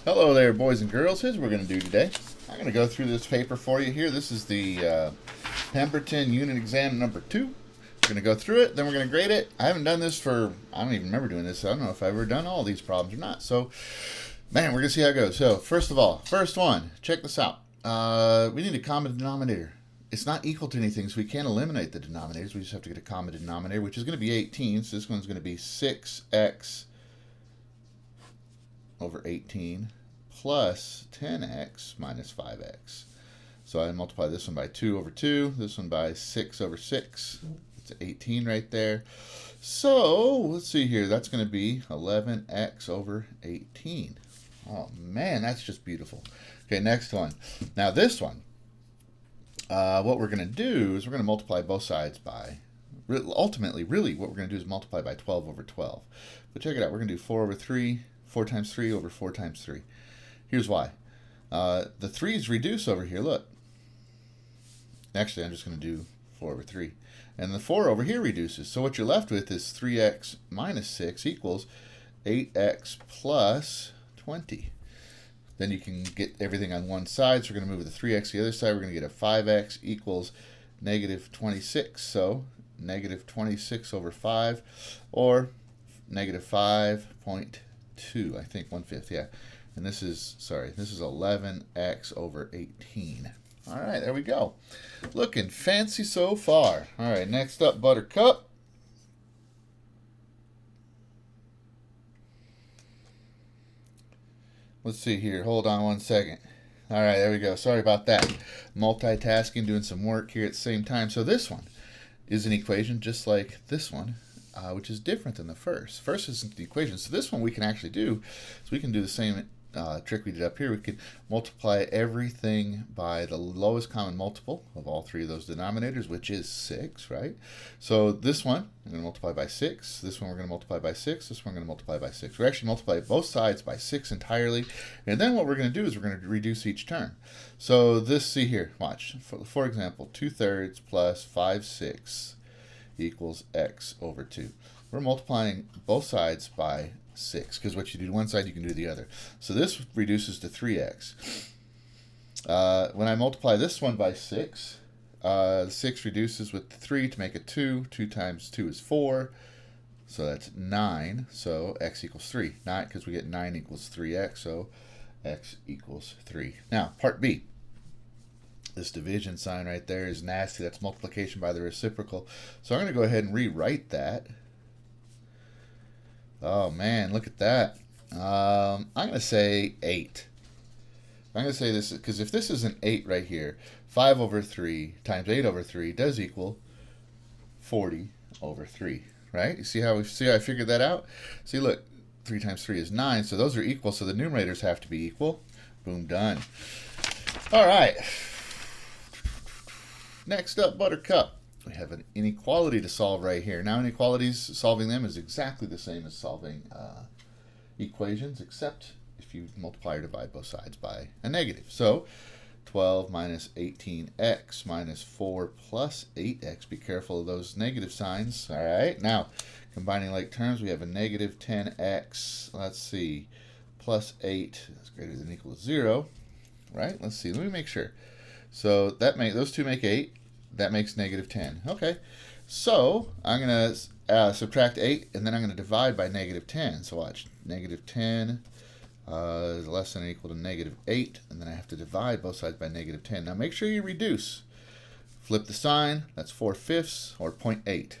Hello there, boys and girls. Here's what we're going to do today. I'm going to go through this paper for you here. This is the Pemberton Unit Exam number 2. We're going to go through it, then we're going to grade it. I haven't done this for, I don't even remember doing this. I don't know if I've ever done all these problems or not. So, man, we're going to see how it goes. So, first of all, first one, check this out. We need a common denominator. It's not equal to anything, so we can't eliminate the denominators. We just have to get a common denominator, which is going to be 18. So this one's going to be 6x over 18 plus 10x minus 5x. So I multiply this one by 2 over 2, this one by 6 over 6. It's 18 right there. So let's see here. That's going to be 11x over 18. Oh, man, that's just beautiful. Okay, next one. Now this one, what we're going to do is we're going to multiply both sides by, ultimately, really, what we're going to do is multiply by 12 over 12. But check it out. We're going to do 4 over 3, 4 times 3 over 4 times 3. Here's why. The 3's reduce over here, look. Actually, I'm just going to do 4 over 3. And the 4 over here reduces. So what you're left with is 3x minus 6 equals 8x plus 20. Then you can get everything on one side. So we're going to move the 3x to the other side. We're going to get a 5x equals negative 26. So negative 26 over 5, or negative 5.2, I think 1/5, yeah. And this is, sorry, this is 11x over 18. All right, there we go. Looking fancy so far. All right, next up, Buttercup. Let's see here. Hold on one second. All right, there we go. Sorry about that. Multitasking, doing some work here at the same time. So this one is an equation just like this one, which is different than the first. First isn't the equation. So this one we can actually do, so we can do the same trick we did up here. We could multiply everything by the lowest common multiple of all three of those denominators, which is 6, right? So this one, I'm going to multiply by 6. This one we're going to multiply by 6. This one we're going to multiply by 6. We're actually multiply both sides by 6 entirely. And then what we're going to do is we're going to reduce each term. So this, see here, watch. For example, 2/3 plus 5/6 equals x over 2. We're multiplying both sides by 6, because what you do to one side, you can do to the other. So this reduces to 3x. When I multiply this one by 6, 6 reduces with 3 to make it 2. 2 times 2 is 4. So that's 9. So x equals 3. Not because we get 9 equals 3x, so x equals 3. Now, part B. This division sign right there is nasty. That's multiplication by the reciprocal. So I'm going to go ahead and rewrite that. Oh, man, look at that. I'm going to say 8. I'm going to say this, because if this is an 8 right here, 5 over 3 times 8 over 3 does equal 40 over 3, right? You see how I figured that out? See, look, 3 times 3 is 9, so those are equal, so the numerators have to be equal. Boom, done. All right. Next up, Buttercup. We have an inequality to solve right here. Now, inequalities, solving them is exactly the same as solving equations, except if you multiply or divide both sides by a negative. So 12 minus 18x minus 4 plus 8x. Be careful of those negative signs. All right. Now, combining like terms, we have a negative 10x. Let's see. Plus 8 is greater than or equal to 0. Right? Let's see. Let me make sure. So those two make 8. That makes negative 10. Okay. So I'm going to subtract 8, and then I'm going to divide by negative 10. So watch. Negative 10 is less than or equal to negative 8, and then I have to divide both sides by negative 10. Now make sure you reduce. Flip the sign. That's 4/5 or 0.8.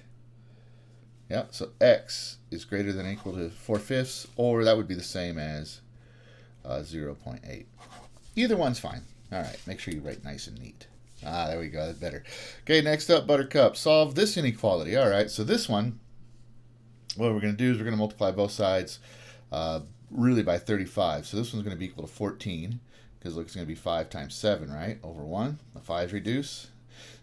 Yeah, so x is greater than or equal to 4/5, or that would be the same as 0.8. Either one's fine. All right, make sure you write nice and neat. Ah, there we go. That's better. Okay, next up, Buttercup. Solve this inequality. All right, so this one, what we're going to do is we're going to multiply both sides really by 35. So this one's going to be equal to 14, because look, it's going to be 5 times 7, right? Over 1. The 5's reduce.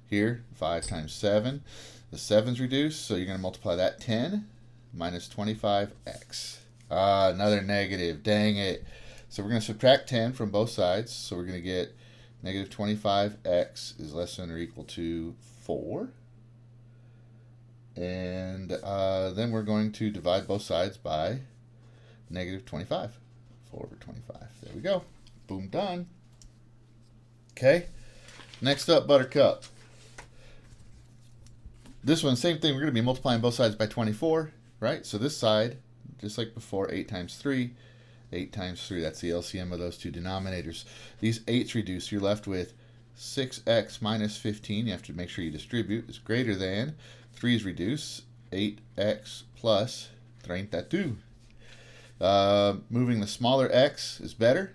Here, 5 times 7. The 7's reduce, so you're going to multiply that 10 minus 25x. Another negative. Dang it. So we're going to subtract 10 from both sides. So we're going to get negative 25x is less than or equal to 4. And then we're going to divide both sides by negative 25. 4 over 25. There we go. Boom, done. Okay. Next up, Buttercup. This one, same thing. We're going to be multiplying both sides by 24, right? So this side, just like before, 8 times 3. 8 times 3, that's the LCM of those two denominators. These 8's reduce. You're left with 6x minus 15. You have to make sure you distribute. Is greater than. 3's reduce. 8x plus 32. Moving the smaller x is better.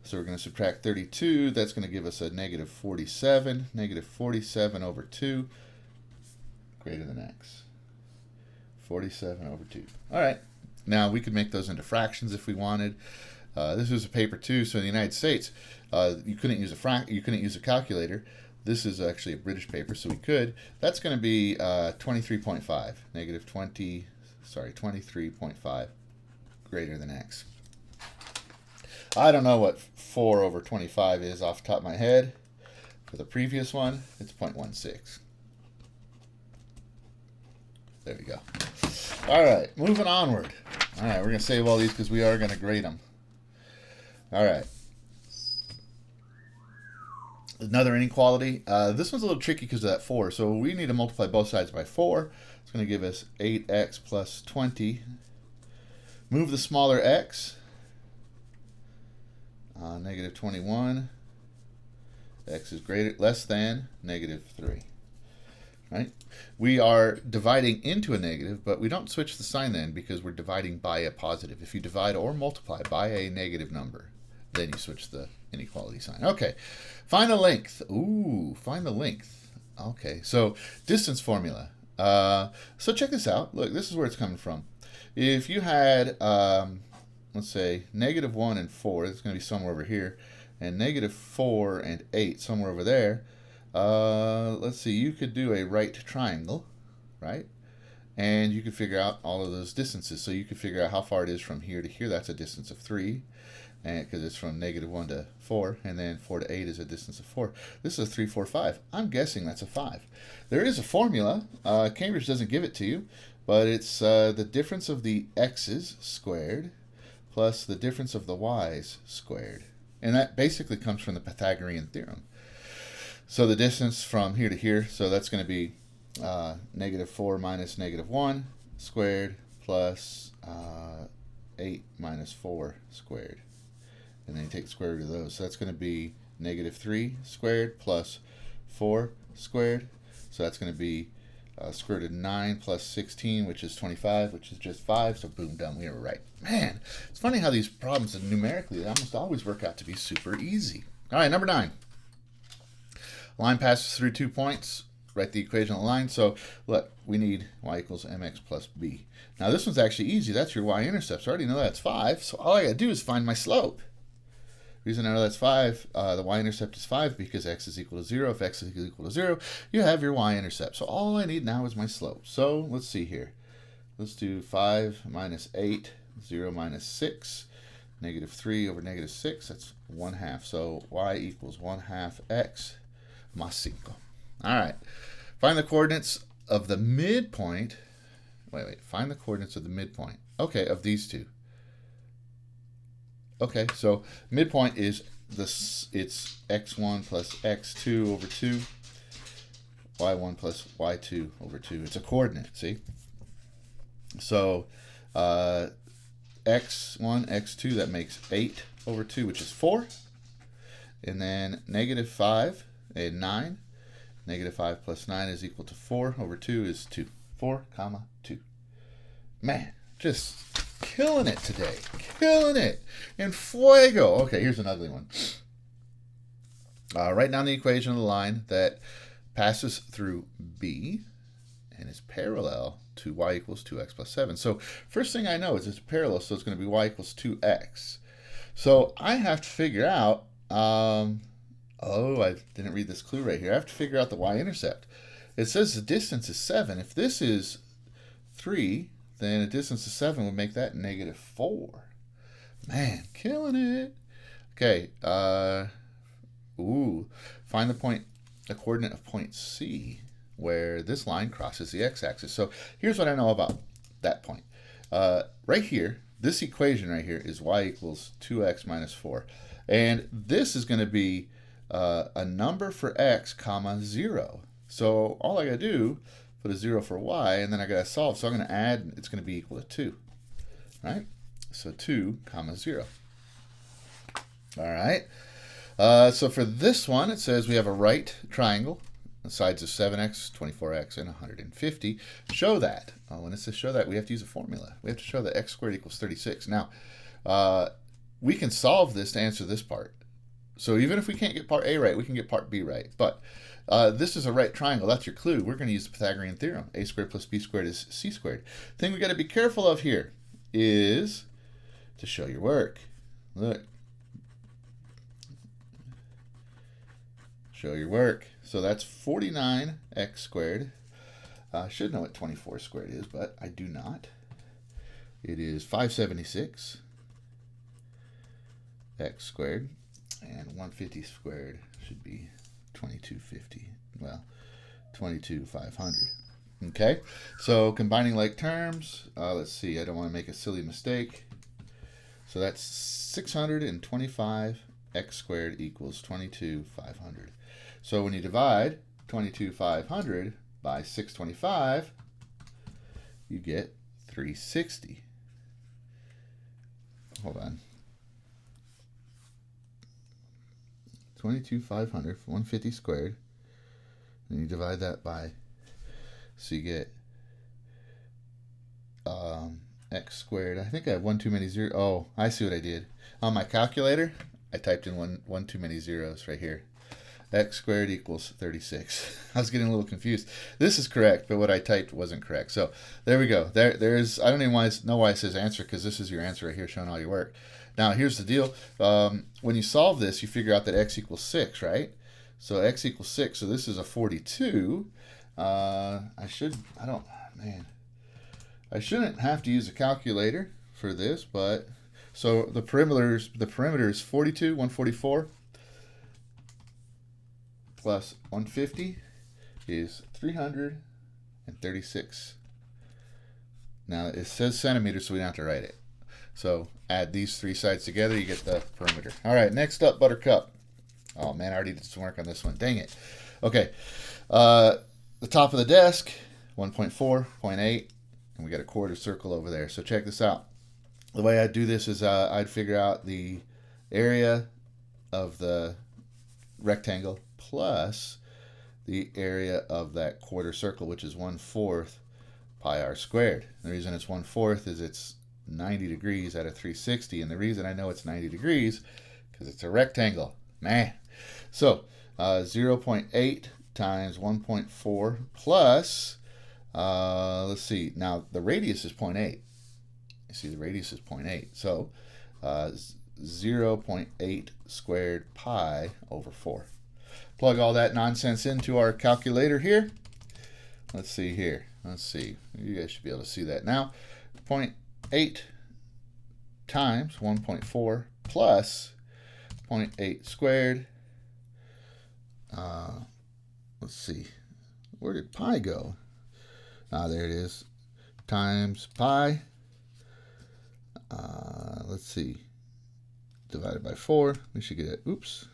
So we're going to subtract 32. That's going to give us a negative 47. Negative 47 over 2 greater than x. 47 over 2. All right. Now we could make those into fractions if we wanted. This was a paper 2, so in the United States, you couldn't use a calculator. This is actually a British paper, so we could. That's going to be 23.5. Negative 23.5 greater than x. I don't know what 4 over 25 is off the top of my head. For the previous one, it's 0.16. There we go. All right, moving onward. All right, we're going to save all these because we are going to grade them. All right. Another inequality. This one's a little tricky because of that 4. So we need to multiply both sides by 4. It's going to give us 8x plus 20. Move the smaller x. Negative 21. X is less than negative 3. Right? We are dividing into a negative, but we don't switch the sign then because we're dividing by a positive. If you divide or multiply by a negative number, then you switch the inequality sign. Okay, find the length. Ooh, find the length. Okay, so distance formula. So check this out. Look, this is where it's coming from. If you had, let's say, negative 1 and 4, it's going to be somewhere over here, and negative 4 and 8 somewhere over there. Let's see, you could do a right triangle, right? And you could figure out all of those distances. So you could figure out how far it is from here to here. That's a distance of 3, and because it's from negative 1 to 4, and then 4 to 8 is a distance of 4. This is a 3, 4, 5. I'm guessing that's a 5. There is a formula. Cambridge doesn't give it to you, but it's the difference of the x's squared plus the difference of the y's squared. And that basically comes from the Pythagorean Theorem. So the distance from here to here, so that's going to be negative 4 minus negative 1 squared plus 8 minus 4 squared. And then you take the square root of those. So that's going to be negative 3 squared plus 4 squared. So that's going to be square root of 9 plus 16, which is 25, which is just 5. So boom, done. We were right. Man, it's funny how these problems numerically, they almost always work out to be super easy. All right, number 9. Line passes through 2 points. Write the equation on the line. So look, we need y equals mx plus b. Now this one's actually easy. That's your y-intercept. So I already know that's 5. So all I got to do is find my slope. The reason I know that's 5, the y-intercept is 5 because x is equal to 0. If x is equal to 0, you have your y-intercept. So all I need now is my slope. So let's see here. Let's do 5 minus 8, 0 minus 6, negative 3 over negative 6. That's 1/2. So y equals 1/2 x más 5. All right. Find the coordinates of the midpoint. Wait. Find the coordinates of the midpoint. Okay, of these two. Okay, so midpoint is this. It's x1 plus x2 over 2, y1 plus y2 over 2. It's a coordinate, see? So x1, x2, that makes 8 over 2, which is 4. And then negative 5 and 9. Negative 5 plus 9 is equal to 4 over 2 is 2. 4, comma, 2. Man, just killing it today. Killing it. And fuego. Okay, here's an ugly one. Write down the equation of the line that passes through B and is parallel to y equals 2x plus 7. So first thing I know is it's parallel, so it's going to be y equals 2x. So I have to figure out, oh, I didn't read this clue right here. I have to figure out the y-intercept. It says the distance is 7. If this is 3, then a distance of 7 would make that negative 4. Man, killing it. Okay, find the coordinate of point C where this line crosses the x-axis. So here's what I know about that point. Right here, this equation right here is y equals 2x minus 4. And this is going to be a number for x, comma, 0. So all I got to do, put a 0 for y, and then I got to solve. So I'm going to add, it's going to be equal to 2. Right? So 2, comma, 0. All right. So for this one, it says we have a right triangle. The sides of 7x, 24x, and 150. Show that. When it says show that, we have to use a formula. We have to show that x squared equals 36. Now, we can solve this to answer this part. So even if we can't get part A right, we can get part B right. But this is a right triangle. That's your clue. We're going to use the Pythagorean Theorem. A squared plus b squared is c squared. The thing we got to be careful of here is to show your work. Look. Show your work. So that's 49x squared. I should know what 24 squared is, but I do not. It is 576 x squared, and 150 squared should be 2250. Well, 22,500. Okay, so combining like terms, let's see, I don't want to make a silly mistake. So that's 625 x squared equals 22,500. So when you divide 22,500 by 625, you get 360. Hold on. 22,500 for 150 squared. And you divide that by, so you get x squared. I think I have one too many zeros. Oh, I see what I did. On my calculator, I typed in one too many zeros right here. X squared equals 36. I was getting a little confused. This is correct, but what I typed wasn't correct. So there we go. There's, I don't even know why it says answer, because this is your answer right here showing all your work. Now here's the deal. When you solve this, you figure out that x equals 6, right? So x equals 6. So this is a 42. I shouldn't have to use a calculator for this, but so the perimeter is 42, 144. Plus 150 is 336. Now it says centimeters, so we don't have to write it. So add these three sides together, you get the perimeter. All right, next up, Buttercup. Oh man, I already did some work on this one. Dang it. Okay, the top of the desk, 1.4, 0.8, and we got a quarter circle over there. So check this out. The way I'd do this is I'd figure out the area of the rectangle plus the area of that quarter circle, which is 1/4 pi r squared. The reason it's 1/4 is it's 90 degrees out of 360, and the reason I know it's 90 degrees because it's a rectangle. Man. So 0.8 times 1.4 plus, let's see, now the radius is 0.8. You see the radius is 0.8. So 0.8 squared pi over 4. Plug all that nonsense into our calculator here. Let's see here. Let's see. You guys should be able to see that now. 0.8 times 1.4 plus 0.8 squared. Let's see. Where did pi go? There it is. Times pi. Let's see. Divided by 4. We should get it. Oops.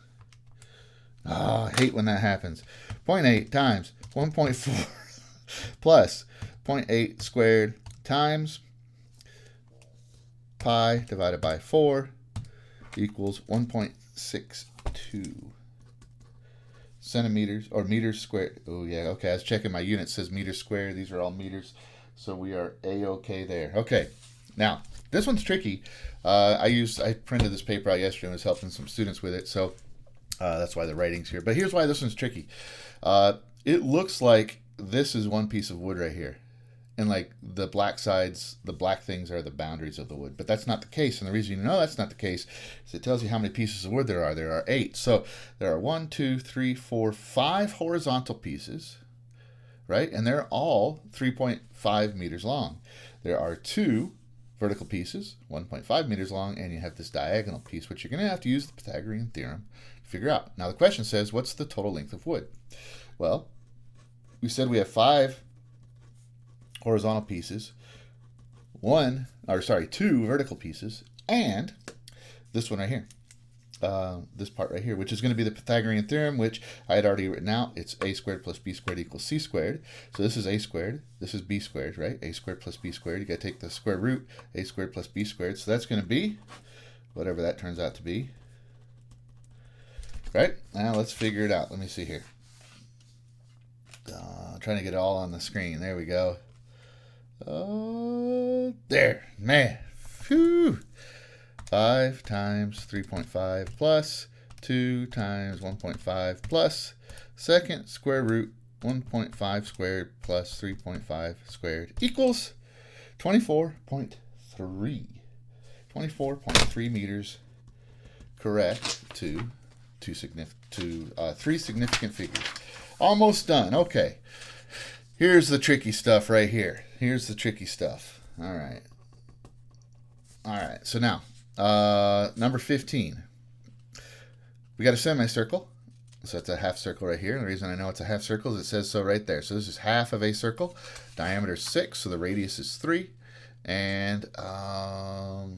I hate when that happens. 0.8 times 1.4 plus 0.8 squared times pi divided by 4 equals 1.62 centimeters or meters squared. Oh yeah, okay. I was checking my unit. It says meters squared. These are all meters, so we are a-okay there. Okay, now this one's tricky. I printed this paper out yesterday and was helping some students with it, so that's why the writing's here. But here's why this one's tricky. It looks like this is one piece of wood right here. And like the black sides, the black things are the boundaries of the wood. But that's not the case. And the reason you know that's not the case is it tells you how many pieces of wood there are. There are 8. So there are 1, 2, 3, 4, 5 horizontal pieces, right? And they're all 3.5 meters long. There are 2 vertical pieces, 1.5 meters long, and you have this diagonal piece, which you're going to have to use the Pythagorean Theorem to figure out. Now the question says, what's the total length of wood? Well, we said we have 5 horizontal pieces. two vertical pieces, and this one right here. This part right here, which is going to be the Pythagorean Theorem, which I had already written out. It's a squared plus b squared equals c squared. So this is a squared, this is b squared, right? A squared plus b squared. You got to take the square root, a squared plus b squared. So that's going to be whatever that turns out to be. Right? Now let's figure it out. Let me see here. Trying to get it all on the screen. There we go. There, man. Phew. 5 times 3.5 plus 2 times 1.5 plus second square root 1.5 squared plus 3.5 squared equals 24.3. 24.3 meters, correct, to three significant figures. Almost done. Okay. Here's the tricky stuff right here. Here's the tricky stuff. All right. All right. So now, number 15. We got a semicircle. So it's a half circle right here. And the reason I know it's a half circle is it says so right there. So this is half of a circle. Diameter is 6, so the radius is 3. And the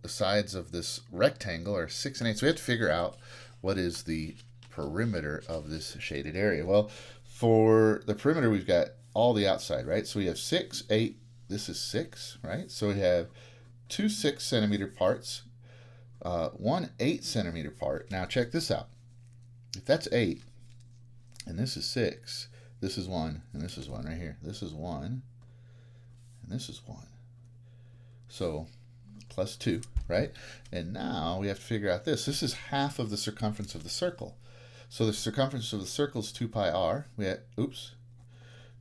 sides of this rectangle are 6 and 8. So we have to figure out what is the perimeter of this shaded area. Well, for the perimeter, we've got all the outside, right? So we have 6, 8. This is 6, right? So we have 2 6-centimeter parts, 1 8-centimeter part. Now check this out. If that's 8, and this is 6, this is 1, and this is 1 right here. This is 1, and this is 1. So plus 2, right? And now we have to figure out this. This is half of the circumference of the circle. So the circumference of the circle is 2 pi r. We have,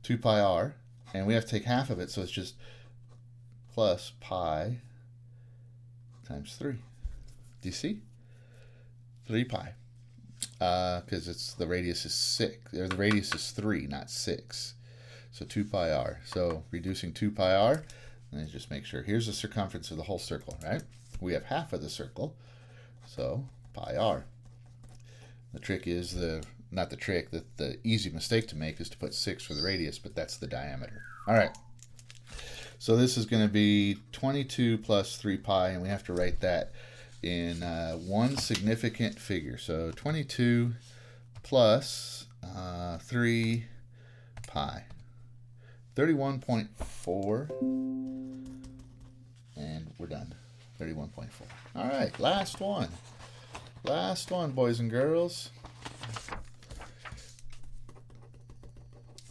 2 pi r, and we have to take half of it, so it's just plus pi times 3. Do you see? 3 pi. Because it's the radius is 6, or the radius is 3, not 6. So 2 pi r. So reducing 2 pi r, and just make sure. Here's the circumference of the whole circle, right? We have half of the circle, so pi r. The trick is the easy mistake to make is to put 6 for the radius, but that's the diameter. All right. So this is going to be 22 plus 3 pi, and we have to write that in one significant figure. So 22 plus 3 pi. 31.4, and we're done. 31.4. All right, last one. Last one, boys and girls.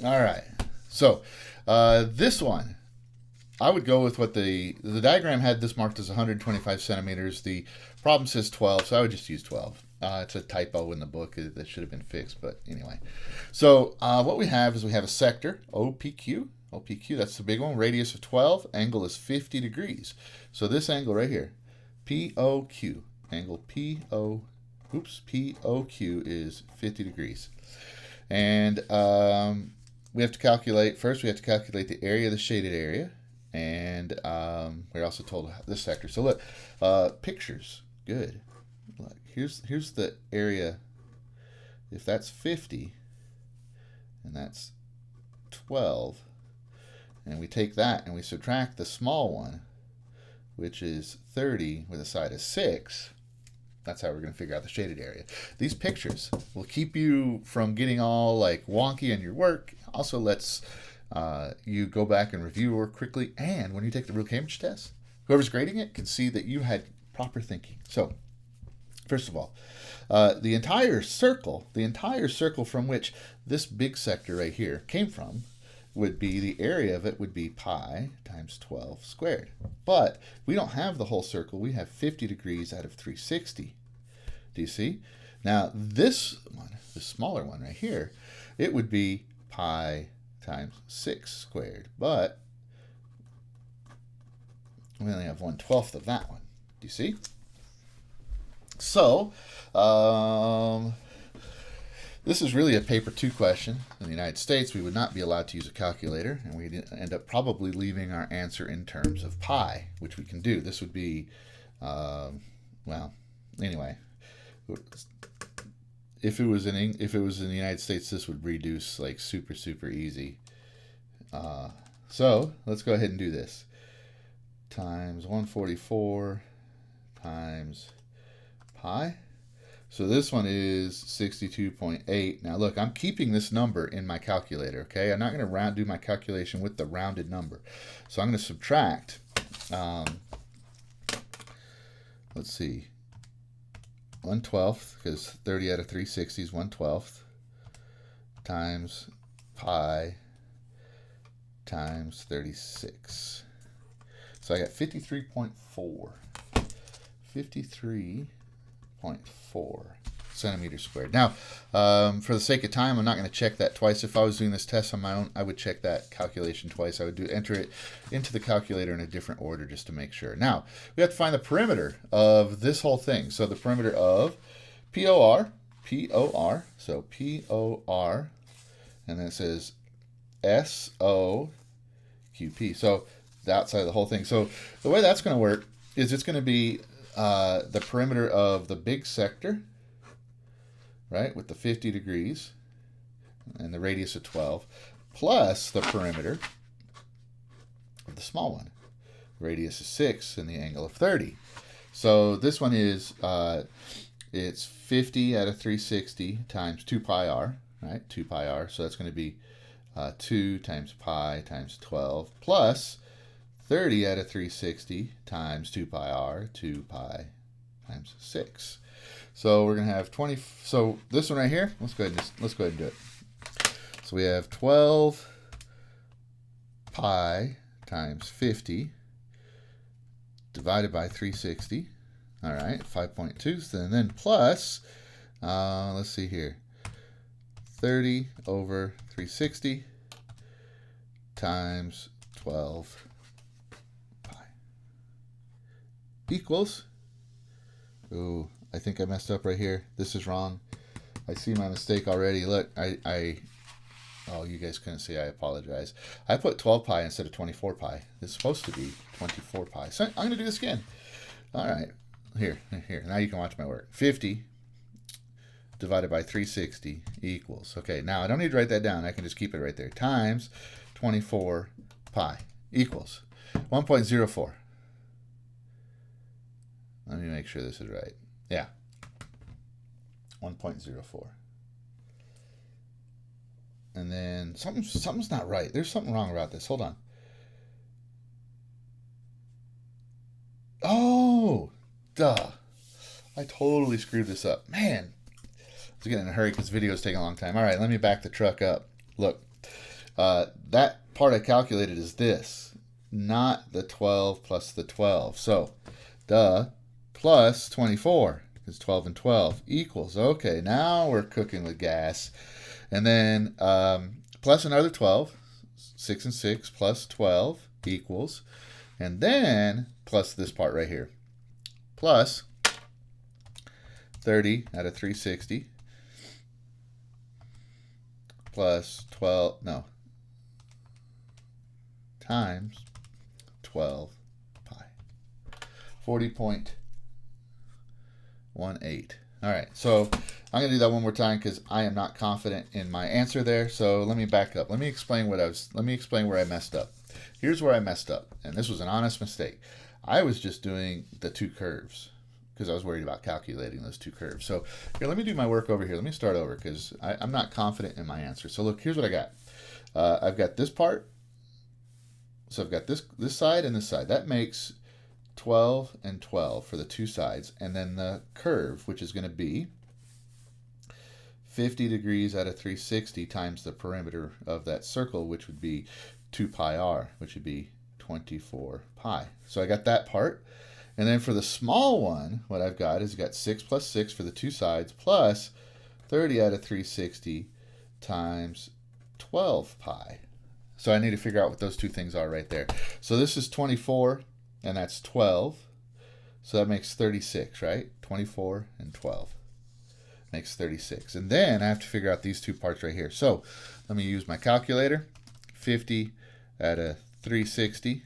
All right, so this one, I would go with what the diagram had this marked as 125 centimeters. The problem says 12, so I would just use 12. It's a typo in the book that should have been fixed, but anyway. So what we have is we have a sector, OPQ. OPQ, that's the big one. Radius of 12. Angle is 50 degrees. So this angle right here, POQ, angle POQ is 50 degrees. And we have to calculate, first we have to calculate the area of the shaded area. And we're also told this sector. So look, pictures, good. Look, here's the area. If that's 50, and that's 12, and we take that and we subtract the small one, which is 30 with a side of 6, that's how we're going to figure out the shaded area. These pictures will keep you from getting all like wonky in your work. Also lets you go back and review your work quickly, and when you take the real Cambridge test, whoever's grading it can see that you had proper thinking. So first of all, the entire circle from which this big sector right here came from would be, the area of it would be pi times 12 squared. But we don't have the whole circle. We have 50 degrees out of 360. Do you see? Now this one, the smaller one right here, it would be pi times 6 squared. But we only have 1/12 of that one. Do you see? So, this is really a paper 2 question. In the United States, we would not be allowed to use a calculator, and we'd end up probably leaving our answer in terms of pi, which we can do. This would be, well, anyway, if it was in the United States, this would reduce like super easy. So let's go ahead and do this. times 144 times pi. So this one is 62.8. Now look, I'm keeping this number in my calculator, okay? I'm not going to do my calculation with the rounded number. So I'm going to subtract, let's see, 1/12, because 30 out of 360 is 1/12, times pi times 36. So I got 53.4. 53.4 centimeters squared. Now, for the sake of time, I'm not going to check that twice. If I was doing this test on my own, I would check that calculation twice. I would enter it into the calculator in a different order just to make sure. Now, we have to find the perimeter of this whole thing. So the perimeter of POR, so POR, and then it says SOQP. So the outside of the whole thing. So the way that's going to work is it's going to be the perimeter of the big sector, right, with the 50 degrees and the radius of 12, plus the perimeter of the small one. Radius is 6 and the angle of 30. So this one is, it's 50 out of 360 times 2 pi r, right, 2 pi r. So that's going to be 2 times pi times 12 plus 30 out of 360 times 2 pi r, 2 pi times 6. So we're going to have 20. So this one right here, let's go ahead and do it. So we have 12 pi times 50 divided by 360. All right, 5.2. And then plus, let's see here, 30 over 360 times 12 equals, ooh, I think I messed up right here. This is wrong. I see my mistake already. Look, oh, you guys couldn't see. I apologize. I put 12 pi instead of 24 pi. It's supposed to be 24 pi. So I'm going to do this again. All right, here. Now you can watch my work. 50 divided by 360 equals, okay, now I don't need to write that down. I can just keep it right there. Times 24 pi equals 1.04. Let me make sure this is right. Yeah, 1.04. And then something's not right. There's something wrong about this. Hold on. Oh, duh. I totally screwed this up. Man, I was getting in a hurry because video is taking a long time. All right, let me back the truck up. Look, that part I calculated is this, not the 12 plus the 12. So, duh, plus 24, because 12 and 12 equals. Okay, now we're cooking with gas. And then plus another 12, 6 and 6 plus 12 equals. And then plus this part right here, plus 30 out of 360 plus 12, no, times 12 pi. 40.18. All right, so I'm going to do that one more time because I am not confident in my answer there. So let me back up. Let me explain where I messed up. Here's where I messed up, and this was an honest mistake. I was just doing the two curves because I was worried about calculating those two curves. So here, let me do my work over here. Let me start over because I'm not confident in my answer. So look, here's what I got. I've got this part. So I've got this side and this side. That makes 12 and 12 for the two sides. And then the curve, which is going to be 50 degrees out of 360 times the perimeter of that circle, which would be 2 pi r, which would be 24 pi. So I got that part. And then for the small one, what I've got is got 6 plus 6 for the two sides, plus 30 out of 360 times 12 pi. So I need to figure out what those two things are right there. So this is 24, and that's 12. So that makes 36, right? 24 and 12 makes 36. And then I have to figure out these two parts right here. So let me use my calculator. 50 out of 360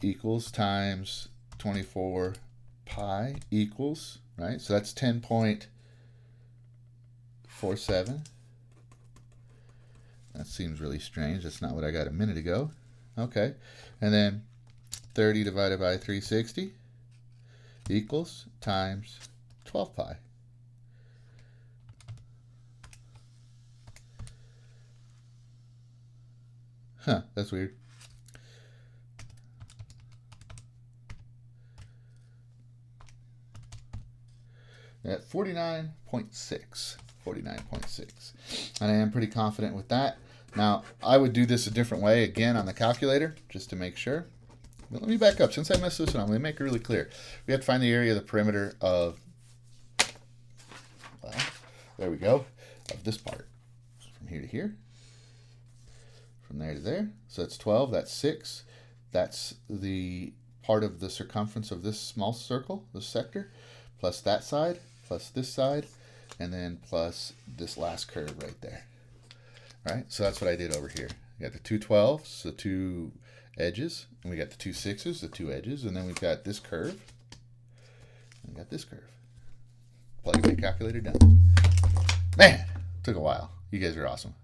equals times 24 pi equals, right? So that's 10.47. That seems really strange. That's not what I got a minute ago. Okay. And then 30 divided by 360 equals times 12 pi. Huh, that's weird. At 49.6. 49.6. And I am pretty confident with that. Now, I would do this a different way again on the calculator, just to make sure. But let me back up. Since I messed this one up, let me make it really clear. We have to find the area of the perimeter of, well, there we go, of this part. From here to here. From there to there. So that's 12, that's 6. That's the part of the circumference of this small circle, this sector, plus that side, plus this side, and then plus this last curve right there. All right, so that's what I did over here. We got the two 12s, the two edges, and we got the two 6s, the two edges, and then we've got this curve, and we got this curve. Plug in my calculator, done. Man, took a while. You guys are awesome.